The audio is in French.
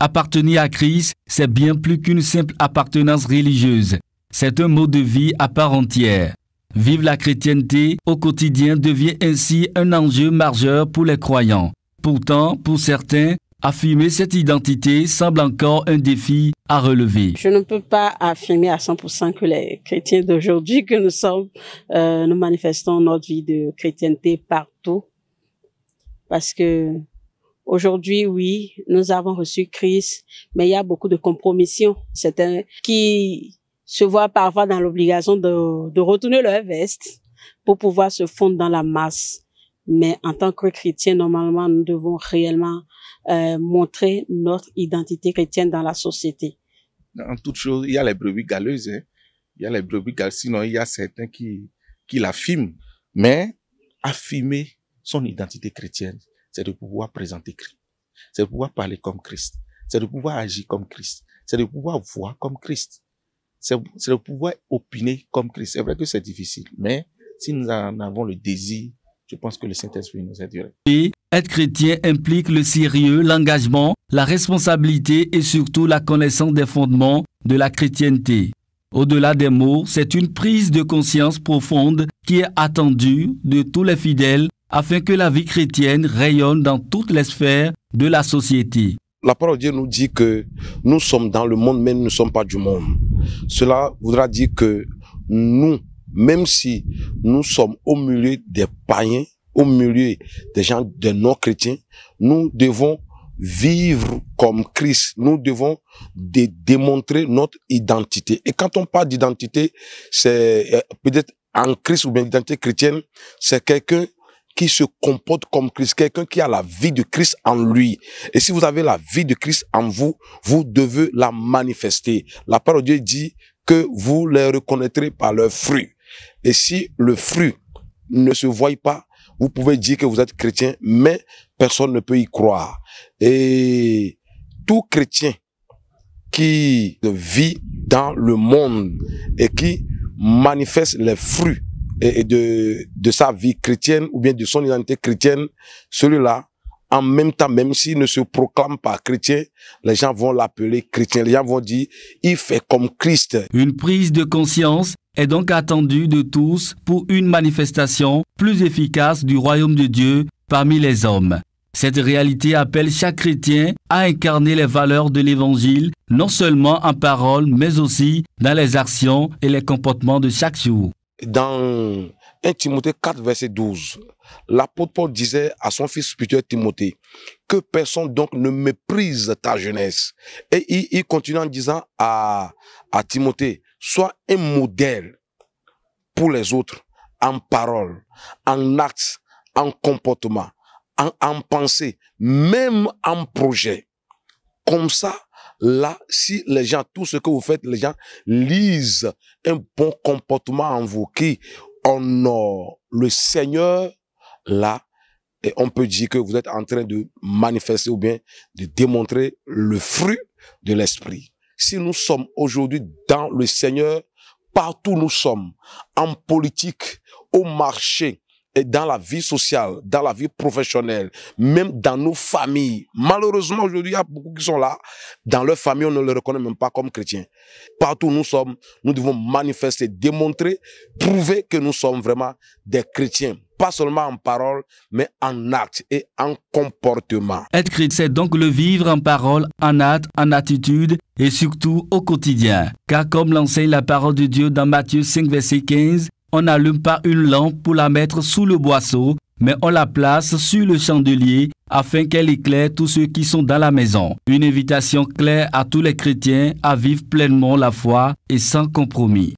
Appartenir à Christ, c'est bien plus qu'une simple appartenance religieuse. C'est un mode de vie à part entière. Vivre la chrétienté au quotidien devient ainsi un enjeu majeur pour les croyants. Pourtant, pour certains, affirmer cette identité semble encore un défi à relever. Je ne peux pas affirmer à 100% que les chrétiens d'aujourd'hui que nous sommes, nous manifestons notre vie de chrétienté partout. Parce que aujourd'hui, oui, nous avons reçu Christ, mais il y a beaucoup de compromissions. Certains qui se voient parfois dans l'obligation de retourner leur veste pour pouvoir se fondre dans la masse. Mais en tant que chrétiens, normalement, nous devons réellement montrer notre identité chrétienne dans la société. En toute chose, il y a les brebis galeuses. Hein. Il y a les brebis galeuses. Sinon, il y a certains qui l'affirment. Mais affirmer son identité chrétienne, c'est de pouvoir présenter Christ. C'est de pouvoir parler comme Christ. C'est de pouvoir agir comme Christ. C'est de pouvoir voir comme Christ. C'est de pouvoir opiner comme Christ. C'est vrai que c'est difficile, mais si nous en avons le désir, je pense que le Saint-Esprit nous aiderait. Et être chrétien implique le sérieux, l'engagement, la responsabilité et surtout la connaissance des fondements de la chrétienté. Au-delà des mots, c'est une prise de conscience profonde qui est attendue de tous les fidèles afin que la vie chrétienne rayonne dans toutes les sphères de la société. La parole de Dieu nous dit que nous sommes dans le monde, mais nous ne sommes pas du monde. Cela voudra dire que nous, même si nous sommes au milieu des païens, au milieu des gens, des non-chrétiens, nous devons vivre comme Christ. Nous devons démontrer notre identité. Et quand on parle d'identité, c'est peut-être en Christ ou bien l'identité chrétienne, c'est quelqu'un qui se comporte comme Christ, quelqu'un qui a la vie de Christ en lui. Et si vous avez la vie de Christ en vous, vous devez la manifester. La parole de Dieu dit que vous les reconnaîtrez par leurs fruits. Et si le fruit ne se voit pas, vous pouvez dire que vous êtes chrétien, mais personne ne peut y croire. Et tout chrétien qui vit dans le monde et qui manifeste les fruits et de sa vie chrétienne ou bien de son identité chrétienne, celui-là, en même temps, même s'il ne se proclame pas chrétien, les gens vont l'appeler chrétien. Les gens vont dire, il fait comme Christ. Une prise de conscience est donc attendue de tous pour une manifestation plus efficace du royaume de Dieu parmi les hommes. Cette réalité appelle chaque chrétien à incarner les valeurs de l'Évangile, non seulement en parole, mais aussi dans les actions et les comportements de chaque jour. Dans 1 Timothée 4, verset 12, l'apôtre Paul disait à son fils spirituel Timothée que personne donc ne méprise ta jeunesse. Et il continue en disant à Timothée, sois un modèle pour les autres en parole, en acte, en comportement, en pensée, même en projet. Comme ça, là, si les gens, tout ce que vous faites, les gens lisent un bon comportement en vous qui honore le Seigneur, là, et on peut dire que vous êtes en train de manifester ou bien de démontrer le fruit de l'esprit. Si nous sommes aujourd'hui dans le Seigneur, partout nous sommes, en politique, au marché, et dans la vie sociale, dans la vie professionnelle, même dans nos familles. Malheureusement, aujourd'hui, il y a beaucoup qui sont là. Dans leur famille, on ne les reconnaît même pas comme chrétiens. Partout où nous sommes, nous devons manifester, démontrer, prouver que nous sommes vraiment des chrétiens. Pas seulement en parole, mais en acte et en comportement. Être chrétien, c'est donc le vivre en parole, en acte, en attitude et surtout au quotidien. Car comme l'enseigne la parole de Dieu dans Matthieu 5, verset 15, on n'allume pas une lampe pour la mettre sous le boisseau, mais on la place sur le chandelier afin qu'elle éclaire tous ceux qui sont dans la maison. Une invitation claire à tous les chrétiens à vivre pleinement la foi et sans compromis.